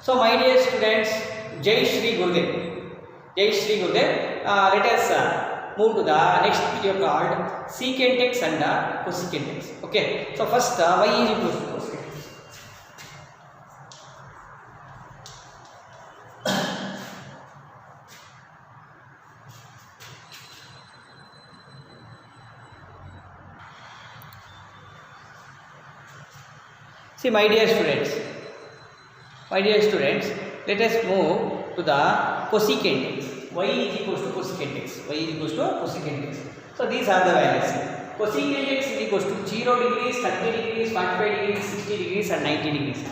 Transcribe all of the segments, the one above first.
So, my dear students, Jai Shri Gurudev. Jai Shri Gurudev. Let us move to the next video called secant x and cosecant x. Okay. So, first y is equal to cosecant x. See, my dear students, let us move to the cosecant x. Y is equal to cosecant x. Y is equal to cosecant x. So these are the values. Cosecant x is equal to 0 degrees, 30 degrees, 45 degrees, 60 degrees and 90 degrees.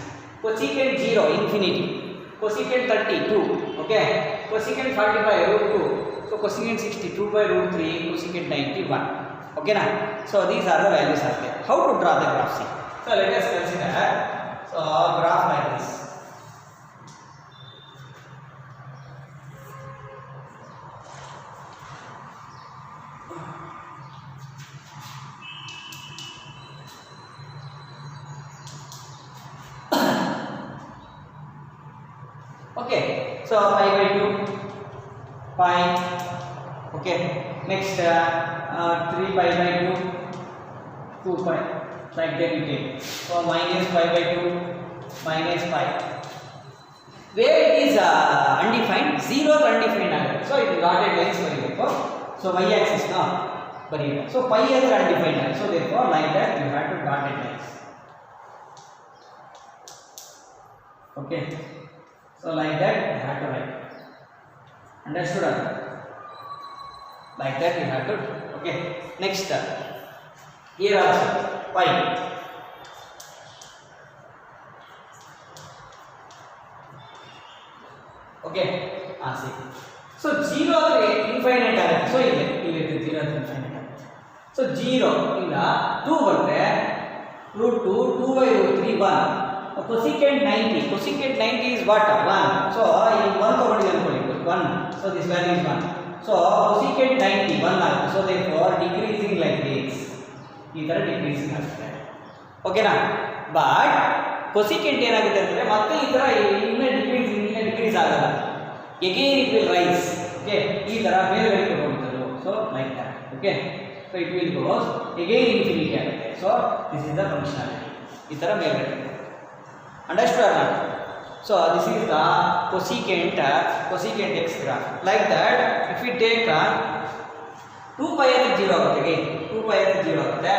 Cosecant 0, infinity. Cosecant 30, 2. Okay. Cosecant 45, root 2. So cosecant 60, 2 by root 3. Cosecant 90, 1. Okay na? So these are the values are there. How to draw the graph? See. So let us consider graph like this. Okay, so pi by 2, pi. Okay, next 3 pi by 2, 2 pi. Like that we take. So minus pi by 2, minus pi. Where it is undefined, 0th undefined angle. So it is dotted lines for. So y axis now. So pi is undefined angle. So therefore like that you have to dotted lines. Okay. So like that you have to write. Understood? Like that you have to. Okay. Next here also pi. Okay. See. So 0 infinite angle. So ಇಲ್ಲಿ 0 infinite angle. So 0 ಇಂದ 2 ಬಂದ್ರೆ root 2, 2 by root 3, 1. Cosecant 90. Cosecant 90 is what? 1. So in 1 ತಗೊಂಡಿದೆ ಅನ್ಕೊಳ್ಳಿ 1. So this value is 1. So cosecant 90 1 so therefore decreasing like this. ಈ ತರ decreasing ಆಗುತ್ತೆ. ಓಕೆನಾ? But cosecant ಏನಾಗುತ್ತೆ ಅಂದ್ರೆ ಮತ್ತೆ ಈ ತರ ಇನ್ನೇ ಡಿಕ್ರೀಸ್ ಆಗಲ್ಲ. Again it will rise. Okay? ಈ ತರ ಮೇಲ್ಗಡೆ ಹೋಗ್ತದೆ. So like that. Okay? So it will go again infinity ಆಗುತ್ತೆ. So this is the functionality. ಈ ತರ ಮೇಲ್ಗಡೆ. Understood or not? So this is the cosecant x graph. Like that, if we take 2 pi at 0 ಆಗುತ್ತೆ again 2 pi at 0 ಆಗುತ್ತೆ.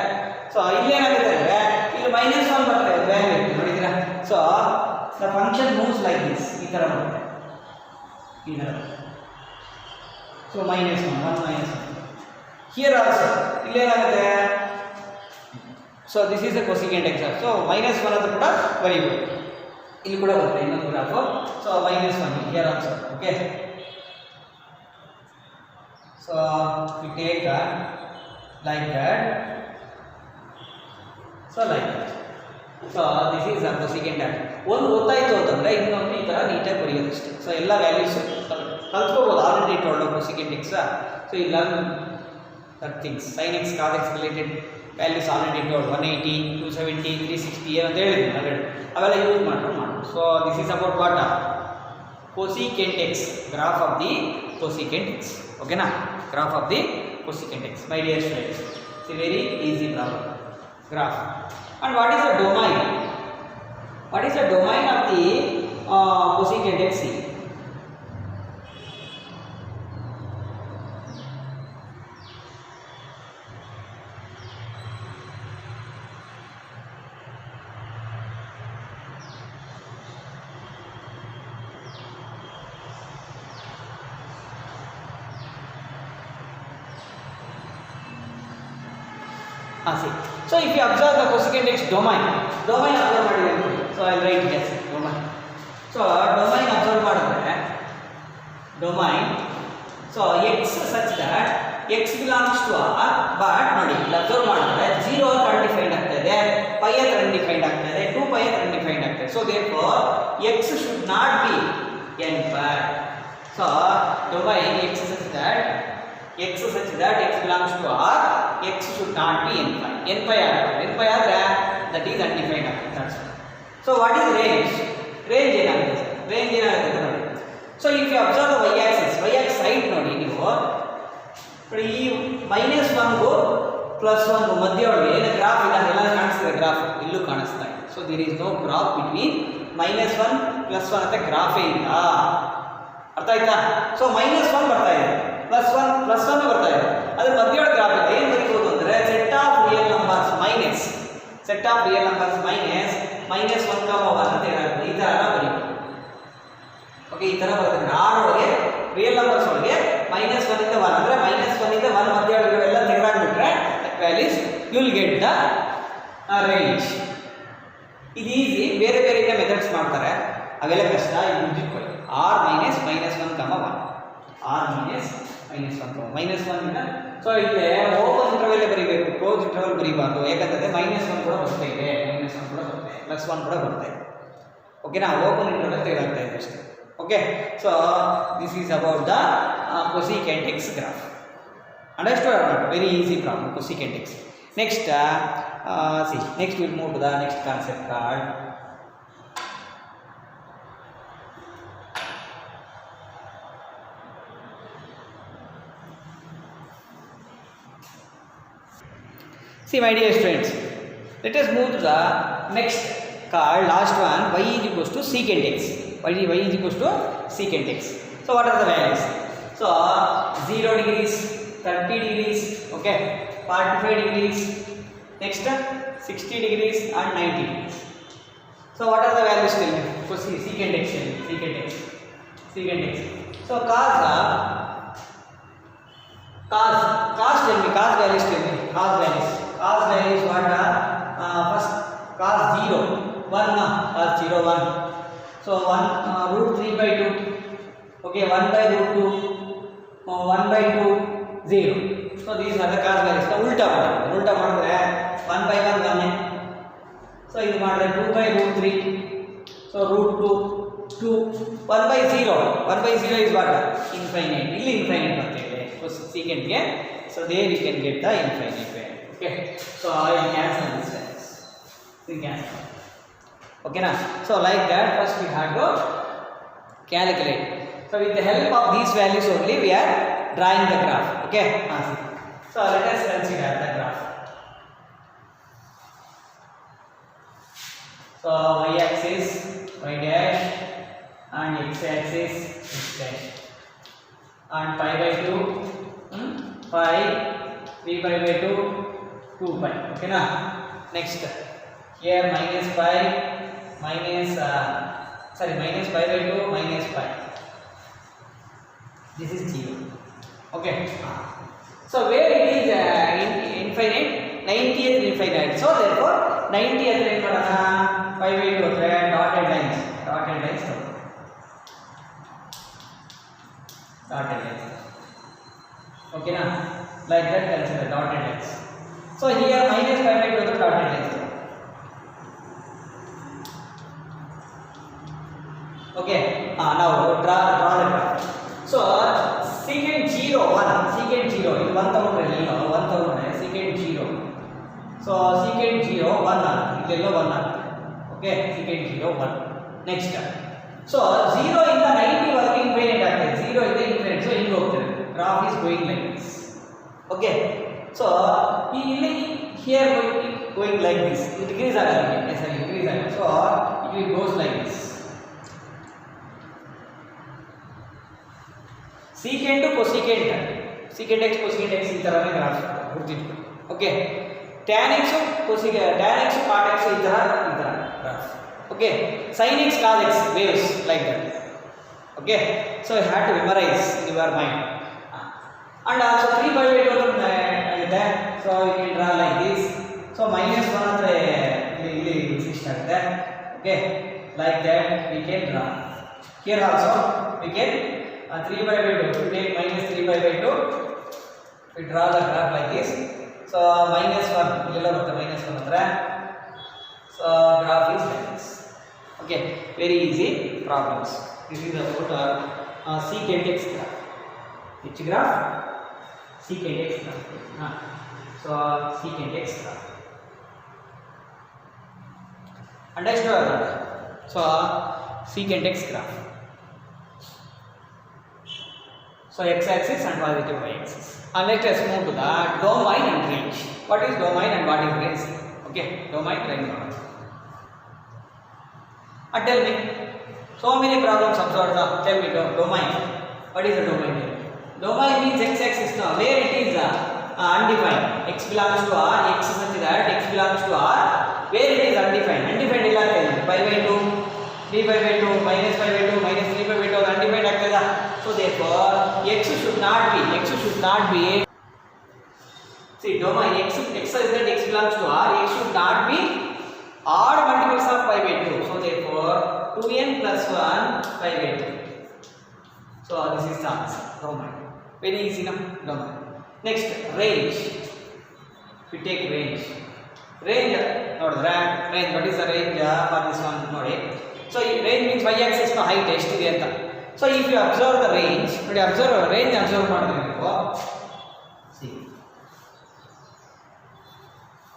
So ಇಲ್ಲಿ ಏನಾಗುತ್ತೆ ಅಂದ್ರೆ ಇಲ್ಲಿ -1 ಬರುತ್ತೆ ವ್ಯಾಲ್ಯೂ ನೋಡಿದ್ರಾ? So the function moves like this. ಈ ತರ ಬರುತ್ತೆ. ಈ ತರ. So -1 1 here also ಇಲ್ಲಿ ಏನಾಗುತ್ತೆ? So this is a cosecant x. So -1 ಅದು ಕೂಡ ವೆರಿ ಗುಡ್. ಇಲ್ಲಿ ಕೂಡ ಬರುತ್ತೆ ಇನ್ನೊಂದು graph. So -1 here also. Okay. So we take like that. So like that. So this is a cosecant angle. ಒಂದು ಗೊತ್ತಾಯ್ತು ಅಂತಂದ್ರೆ ಇನ್ನೊಂದು ಈ ತರ ನೀಟಾಗಿ ಬರೆಯೋದು ಅಷ್ಟೇ. ಸೊ ಎಲ್ಲ ವ್ಯಾಲ್ಯೂಸ್ ಕಲ್ತ್ಕೋಬಹುದು. Already told cosecant x. So you learn that things. sin x cos x related values already told 180 270 360 ಏನಂತ ಹೇಳಿದ್ದೀನಿ ಆಲ್ರೆಡಿ. ಅವೆಲ್ಲ ಯೂಸ್ ಮಾಡ್ಕೊಂಡು ಮಾಡೋದು. So this is about what? cosecant x, graph of the cosecant x. ಓಕೆನಾ? graph of the cosecant x. My dear students, it's a very easy problem graph. And what is the domain? What is the domain of the cosecant x? See. So if you observe the cosecant x domain observe ಮಾಡಿದ್ರೆ so I will write yes domain. So domain observe ಮಾಡಿದ್ರೆ domain so x such that x belongs to R but ನೋಡಿ ಇಲ್ಲಿ observe ಮಾಡಿದ್ರೆ 0 undefined ಆಗ್ತದೆ, pi undefined ಆಗ್ತದೆ, 2 pi undefined ಆಗ್ತದೆ. So therefore x should not be n pi. So domain x such that x belongs to R, x should not be n pi. N pi ಆದರೆ that is undefined. That's all. So what is range? Range ಏನಾಗುತ್ತೆ? So if you observe the y-axis side ನೋಡಿ ನೀವು ಈ -1 ಗು +1 ಗು ಮಧ್ಯ ಒಳಗೆ ಏನು ಗ್ರಾಫ್ ಇಲ್ಲ, ಎಲ್ಲ ಕಾಣಿಸ್ತಿದೆ, ಗ್ರಾಫ್ ಇಲ್ಲೂ ಕಾಣಿಸ್ತಾ ಇದೆ. So there is no graph between -1 +1 ಅಂತ ಗ್ರಾಫೇ ಇಲ್ಲ. ಅರ್ಥ ಆಯ್ತಾ? ಸೊ -1 ಬರ್ತಾ ಇದೆ, +1 ಬರ್ತಾ ಇದೆ, ಅದ್ರ ಮಧ್ಯ ಒಳಗೆ ಗ್ರಾಫ್ ಇದೆ. ಏನು ಬರೀಬಹುದು ಅಂದರೆ set of real numbers minus -1, ಅಂತ ಹೇಳೋದು. ಈ ಥರ ಬರೀಬಹುದು. ಓಕೆ, ಈ ಥರ ಬರ್ತದೆ. R ಒಳಗೆ ರಿಯಲ್ ನಂಬರ್ಸ್ ಒಳಗೆ -1 ಇಂದ 1 ಅಂದರೆ -1 ಇಂದ 1 ಮಧ್ಯ ಒಳಗಿರೋವೆಲ್ಲ ತೆಗೆದಾಕ್ಬಿಟ್ರೆ that values you will get the range. ಇದು ಈಸಿ. ಬೇರೆ ಮೆಥಡ್ಸ್ ಮಾಡ್ತಾರೆ, ಅವೆಲ್ಲ ಕಷ್ಟ. ಇದು ಗುರ್ತಿಟ್ಕೊಳ್ಳಿ. R -1, -1, R -1 ಇಂದ. ಸೊ ಇಲ್ಲಿ ಓಪನ್ ಇಂಟರ್ವಲ್ ಬರೀಬೇಕು, ಕ್ಲೋಸ್ ಇಂಟರ್ವಲ್ ಬರೀಬಾರ್ದು. ಯಾಕಂತಂದರೆ -1 ಕೂಡ ಬರ್ತಾ ಇದೆ, -1 ಕೂಡ ಬರುತ್ತೆ, +1 ಕೂಡ ಬರುತ್ತೆ. ಓಕೆನಾ? ಓಪನ್ ಇಂಟರ್ವಲ್ ತೆಗೆದಾಗ್ತಾ ಇದೆ ಅಷ್ಟೇ. Okay, so this is about the cosecant x graph. Understood or not? Very easy problem, cosecant x. Next, next we'll move to the next concept called see my dear students, let us move to the next called last one, y is equals to secant x. y is equals to secant x. So what are the values? So 0 degrees, 30 degrees, okay, 45 degrees, next 60 degrees and 90 degrees. So what are the values? Tell me. So secant x. So cos tell me, cos values tell me. Cos values what are? First cos 0 1, cos 0 1. So 1 √3/2, okay, 1/√2, 1/2 0. So these are the cos values. So ಉಲ್ಟಾ ಮಾಡಿದ್ರೆ 1/1 1. So ಇದು ಮಾಡಿದ್ರೆ 2/√3. So √2 2. 1/0 is what? Infinite. ಇಲ್ಲಿ infinite ಬರ್ತಿದೆ. So secant ಗೆ. So there you can get the infinite value. Okay. So I will cancel this values. Okay na? So like that, first we have to calculate. So with the help of these values only we are drawing the graph. Okay. So let us consider the graph. So y-axis y dash and x-axis x dash and pi/2 pi, 3/2 2 pi. Okay na? Next here -pi -pi/2 -pi. This is 0. Okay. So where it is infinite, 90th infinite. So therefore 90th ಏನು ಮಾಡೋಣ? pi/2 ಹತ್ರ dotted lines. Okay na? Like that consider dotted lines. So here -pi/2 hತ್ರ dotted lines. Okay, now draw the graph. So secant 0 1 ಇದು 1 ತಗೊಂಡ್ರೆ ಏನು 1 ತಗೊಂಡ್ರೆ secant 0. So secant 0 1 ಆಗುತ್ತೆ, ಇದೆಲ್ಲ 1 ಆಗುತ್ತೆ. Okay, secant 0 1. Next, so 0 ಇಂದ 90 ವರೆಗೆ ಇನ್ಫೈನೈಟ್ ಆಗ್ತದೆ. 0 ಇಂದ ಇನ್ಫೈನೈಟ್. ಸೊ ಹಿಂಗೆ ಹೋಗ್ತದೆ. Graph is going like this. Okay, so ಇಲ್ಲಿ here going like this. It increase ಆಗುತ್ತೆ. increase ಆಗುತ್ತೆ. So it goes like this. secant cosecant x cosecant x ಈ ತರನೇ ಗ್ರಾಫ್ ಗುರ್ತಿಟ್ಕೊಳ್ಳಿ. Okay, tan x cot x ಈ ತರ graph. Okay, sin x cos x waves like that. Okay, so you have to memorize in your mind. And also 3/2 ಆಗಿದೆ. So you can draw like this. So -1 ಅಂದ್ರೆ ಇಲ್ಲಿ exist ಆಗುತ್ತೆ. Okay, like that we can draw. Here also we can 3/2. To take -3/2, we draw the graph like this. So -1 ಇಲ್ಲೆಲ್ಲ ಬರುತ್ತೆ, -1 ಹತ್ರ. So graph is like this. Okay, very easy problems. This is about secant x graph. Which graph? Secant x graph. So secant x graph. Understood? So secant x graph. So x-axis and positive y-axis. And let us move to the domain and range. What is domain and what is range? Okay, domain, range. Tell me. So many problems observed. Tell me domain. What is the domain? Domain means x-axis now. Where it is undefined. X belongs to R. X is such that x belongs to R. Where it is undefined. Undefined is like pi by 2, 3 pi by 2, minus pi by 2, minus 3 pi by 2. Undefined agteda. So therefore, x should not be. See, domain x is that x belongs to R. X should not be odd multiples of pi by 2. So therefore, 2n plus 1 pi by 2. So this is the answer. Domain. Very easy, no? Domain. Next, range. We take range. Range. What is the range for this one? So range means y-axis no height. So if you observe the range, observe see.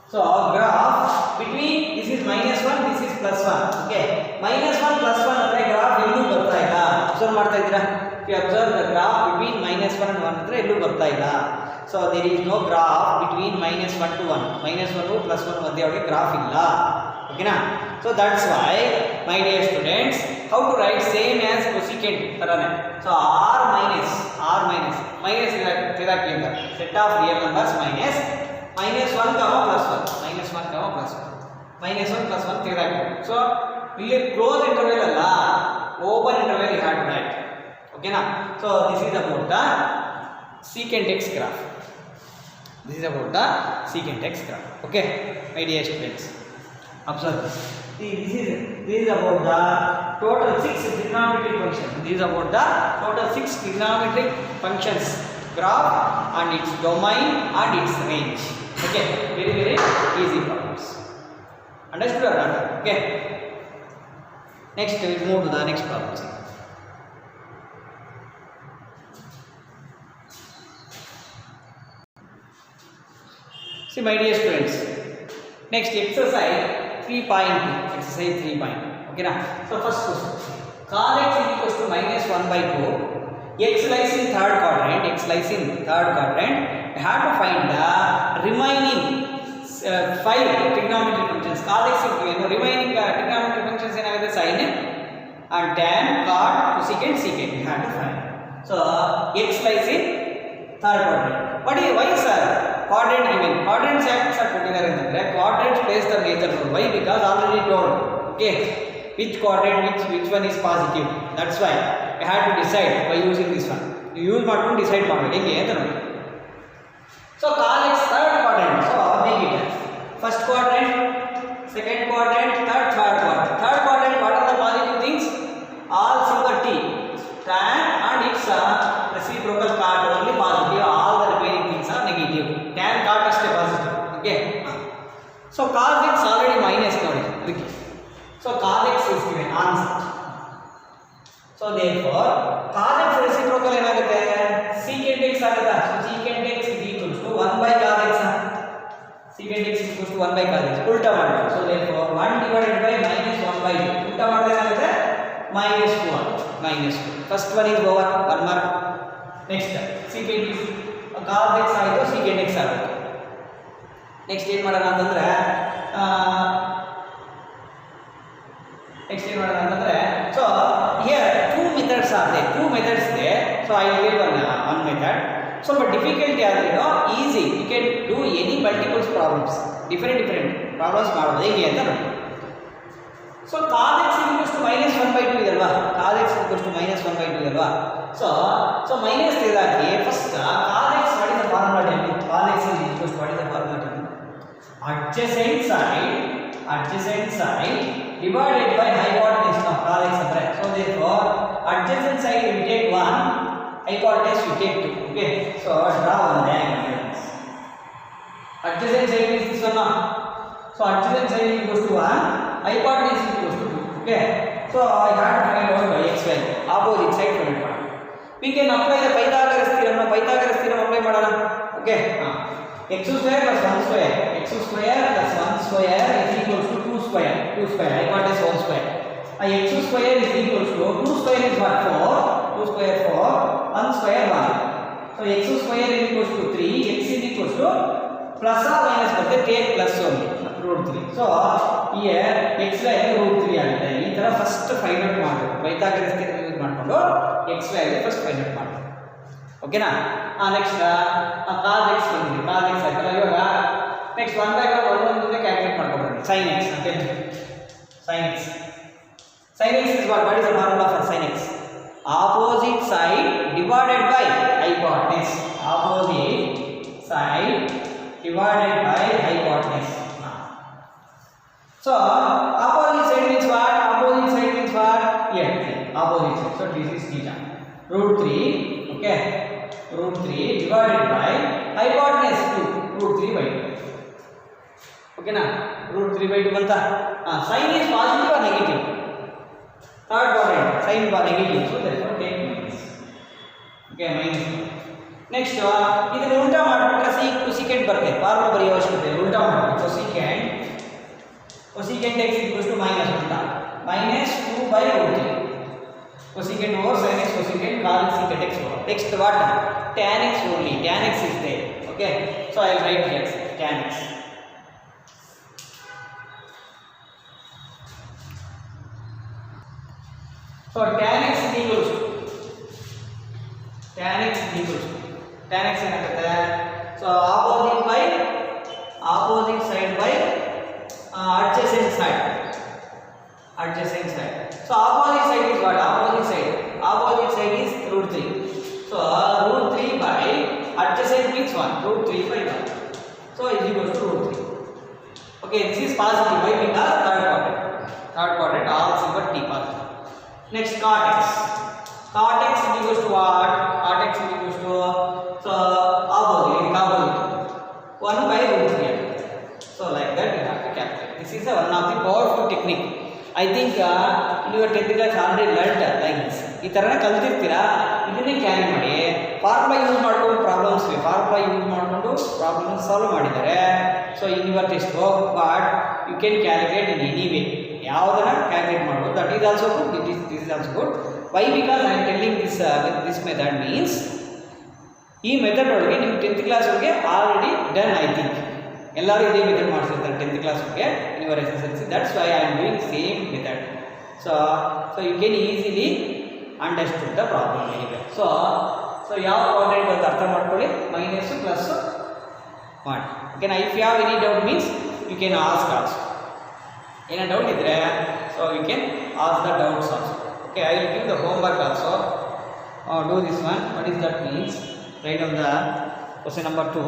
So graph between this is minus 1, this is plus 1. Okay, minus 1 plus 1 ಅಂದ್ರೆ graph ಎಲ್ಲೂ ಬರ್ತಾ ಇಲ್ಲ. Observe ಮಾಡ್ತಾ ಇದ್ದೀರಾ? If you observe the graph between minus 1 and 1 ಅಂದ್ರೆ ಎಲ್ಲೂ ಬರ್ತಾ ಇಲ್ಲ. So there is no graph between minus 1 to 1. Minus 1 to plus 1 ಮಧ್ಯೆ ಅವರಿಗೆ graph ಇಲ್ಲ. Okay na? So that's why my dear students, how to write same as cosecant tarane. So r minus ತೆಗೆದಾಕಿ ಅಂತ set of real numbers minus 1 comma plus 1 minus 1 comma plus 1 minus 1 plus 1 ತೆಗೆದಾಕಿ. So ಇಲ್ಲಿ close interval ಅಲ್ಲ, open interval you have to write. Okay na? So this is about the secant x graph. This is about the secant x graph. Okay, my dear students, observe this. See, this is about the total 6 trigonometric functions. This is about the total 6 trigonometric functions graph and its domain and its range. Okay, very easy problems. Understood or not? Okay. Next we will move to the next problem. See, my dear students, next exercise 3.2. Exercise 3. Okay na? So first question. Cos x is equals to minus 1 by 2. X lies in third quadrant. You have to find the remaining 5 trigonometric functions. Cos x is given. Remaining trigonometric functions ಏನಾಗುತ್ತೆ sin and tan, cot, cosecant, secant. You have to find. So x lies in third quadrant. Why sir? Quadrant given. Quadrants acts are ಕೊಟ್ಟಿದ್ದಾರೆ ಅಂತಂದ್ರೆ quadrants plays the major role. Why? Because already told. Okay, which quadrant, which one is positive. That's why I had to decide by using this one. You use ಮಾಡ್ಕೊಂಡು decide ಮಾಡಬೇಕು ಹೇಗೆ ಅಂತ ನೋಡಿ. So cos x third quadrant. So make it first quadrant, second quadrant, third quadrant. Third quadrant, what are the positive things? All silver T, tan and its reciprocal cot only positive. All the remaining things are negative. Tan, cot is positive. Okay. So cos x already minus ನೋಡಿ ಅದಕ್ಕೆ. So cos x is given answer. So therefore cos x reciprocal ಏನಾಗುತ್ತೆ? secant x ಆಗುತ್ತಾ? So secant x is equals to 1 by cos x. Secant x is equals to 1 by cos x. ಉಲ್ಟಾ ಮಾಡಿ. So therefore 1 divided by minus 1 by 2. ಉಲ್ಟಾ ಮಾಡಿದ್ರೆ ಏನಾಗುತ್ತೆ? minus 2. First one is over, 1 mark. Next secant x cos x ಆಯಿತು, secant x ಆಗುತ್ತೆ. Next ಏನು ಮಾಡೋಣ ಅಂತಂದ್ರೆ so here two methods are there. So I will give one method. So but difficulty ಆದರೆ easy, you can do any multiple problems, different problems ಮಾಡೋದು ಹೇಗೆ ಅಂತ ನೋಡಿ. So cos x equals to minus 1 by 2 ಇದಲ್ವಾ? cos x equals to minus 1 by 2 ಇದಲ್ವಾ? So minus ತೆಗೆದಾಕಿ first cos x what is the formula? cos x is equals to what is the formula? adjacent side divided by hypotenuse of cos x ಅಂದ್ರೆ. So therefore adjacent side we take 1, hypotenuse we take 2. Okay, so draw one diagonal. Adjacent side is this one now. So adjacent side equals to 1, hypotenuse equals to 2. Okay, so I have to find out x value. Opposite side find out. We can apply the Pythagoras theorem apply ಮಾಡೋಣ. Okay, x square plus 1 square is equals to 2 square, hypotenuse 1 square. X square is equals to 2 square is what? 4. 2 square 4 1 square value. So x square is equals to 3, x is equals to plus or minus bರುತ್ತೆ, take plus only root 3. So here x value root 3 ಆಗುತ್ತೆ. ಈ ತರ first find out ಮಾಡಬೇಕು. Pythagoras theorem use ಮಾಡಿಕೊಂಡು x value first find out ಮಾಡಬೇಕು. ಓಕೆನಾ? Next cos x ಬಂದಿದೆ. cos x ಆಯ್ತಲ್ಲ. ಇವಾಗ ನೆಕ್ಸ್ಟ್ 1/1 ಒಂದೊಂದೇ ಕ್ಯಾಲ್ಕುಲೇಟ್ ಮಾಡ್ಕೊಬೇಕು. sin x ಅಂತ ಹೇಳ್ತೀವಿ. sin x. sin x is what is the formula for sin x? Opposite side divided by hypotenuse. Opposite side divided by hypotenuse. So opposite side means what? Opposite side means what? Here, opposite side. So this is theta. Root 3. Okay. Root 3 divided by hypotenuse 2. Root 3 by 2. Okay na? Root 3 by 2 banta. Sin is positive or negative? Third quadrant. Sin is negative. So therefore take minus. Okay, minus. Next, ಇದನ್ನು ಉಲ್ಟಾ ಮಾಡಿಬಿಟ್ರೆ cosecant ಬರುತ್ತೆ. Formula ಬರೆಯೋ ಅವಶ್ಯಕತೆ ಇಲ್ಲ. ಉಲ್ಟಾ ಮಾಡಿ. cosecant x equals to minus ಉಲ್ಟಾ. minus 2 by root 3. cosecant over sin x, cosecant cos x, secant x over. Next what? Tan x only. Tan x is there. Okay. So I will write here tan x. So tan x is equals to tan x ಏನಾಗುತ್ತೆ? So opposite side by adjacent side. So opposite side is what? Opposite side is root 3. So root 3 by adjacent means 1. Root 3 by 1. So is equals to root 3. Okay, this is positive. Why? Because third quadrant all symbol t positive. Next cot x. Cot x is equals to what? Cot x is equals to so opposite 1 by root 3. So like that you have to calculate. This is one of the powerful technique. I think in your 10th class already learned like this. ಈ ಥರನೇ ಕಲ್ತಿರ್ತೀರಾ, ಇದನ್ನೇ carry ಮಾಡಿ. Formula use ಮಾಡ್ಕೊಂಡು problems solve ಮಾಡಿದ್ದಾರೆ. So in your textbook, but you can calculate in any way. ಯಾವುದನ್ನ calculate ಮಾಡ್ಬೋದು. That is also good. This is also good. Why? Because I am telling this method means ಈ method ಒಳಗೆ ನಿಮ್ಮ 10th class ಒಳಗೆ already done. I think ಎಲ್ಲರೂ ಇದೇ method ಮಾಡಿಸಿರ್ತಾರೆ 10th class ಒಳಗೆ in your SSLC. That's why I am doing same method. So you can easily understood the problem ಏನಿದೆ. ಸೊ ಯಾವ ಕ್ವಾಡ್ರೆಂಟ್ ಅಂತ ಅರ್ಥ ಮಾಡ್ಕೊಳ್ಳಿ. ಮೈನಸ್ ಪ್ಲಸ್ ಮಾಡಿ. ಓಕೆನಾ? If you have any doubt means you can ask also. ಏನೋ ಡೌಟ್ ಇದ್ದರೆ so you can ask the doubts also. Okay, I will give the homework also. Do this one. What is that means? Right on the question number 2.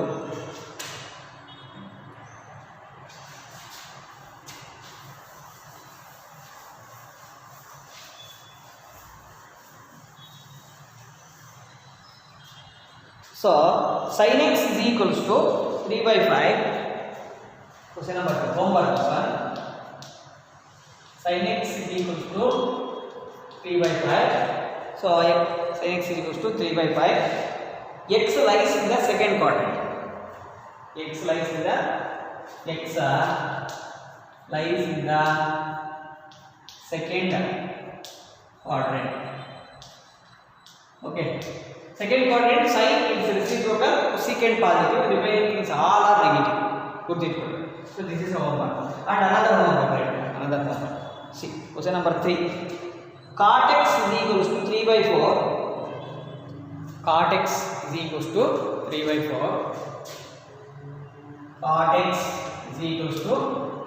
So sin x is equals to 3 by 5. Question number 2. Homework 1. Sin x is equals to 3 by 5. So sin x is equals to 3 by 5. X lies in the second quadrant. X lies in the second quadrant. Okay. Second quadrant, sin is reciprocal, cosecant positive, remaining things all are negative. Put it. So this is our one. And another homework, right? Another homework. See, question number 3. Cot x is equals to 3 by 4. Cot x is equals to 3 by 4. Cot x is equals to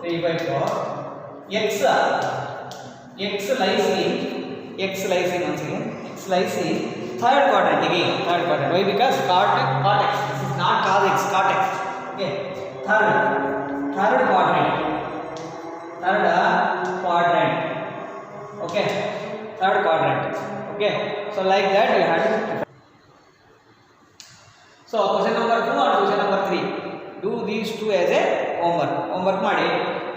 3 by 4. X lies in once again. X lies in third quadrant again. Why? Because cot x. This is not cos x. Cot x. Okay. Third quadrant. Okay. Third quadrant. Okay. So like that you have to. So question number 2 or question number 3. Do these two as a homework ಮಾಡಿ.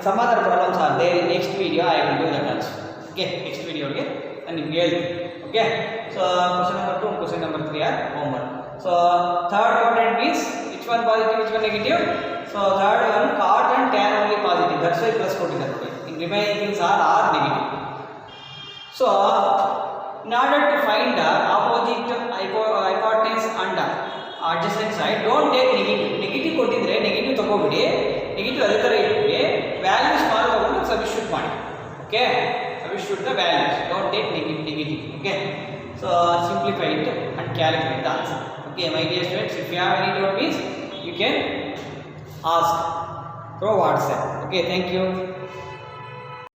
Some other problems are there in next video. I will do that also. Okay. Next video okay. And ನಿಮಗೆ ಹೇಳ್ತೀನಿ. Okay. So question number 2 and question number 3 are homework. So third quadrant means which one positive, which one negative? So third one cot and tan only positive. That's why plus 40. In remaining things are negative. So in order to find the opposite adjacent side, don't take negative. Negative ಕೊಟ್ಟಿದ್ರೆ negative ತಗೋಬಿಡಿ, negative ಅದೇ ತರ ಇಟ್ಬಿಡಿ, value small ತಗೊಂಡು substitute ಮಾಡಿ. Okay, substitute the values, don't take negative. Okay, so simplify it and calculate the answer. Okay, my dear students, if you have any doubt, please you can ask through WhatsApp. Okay, thank you.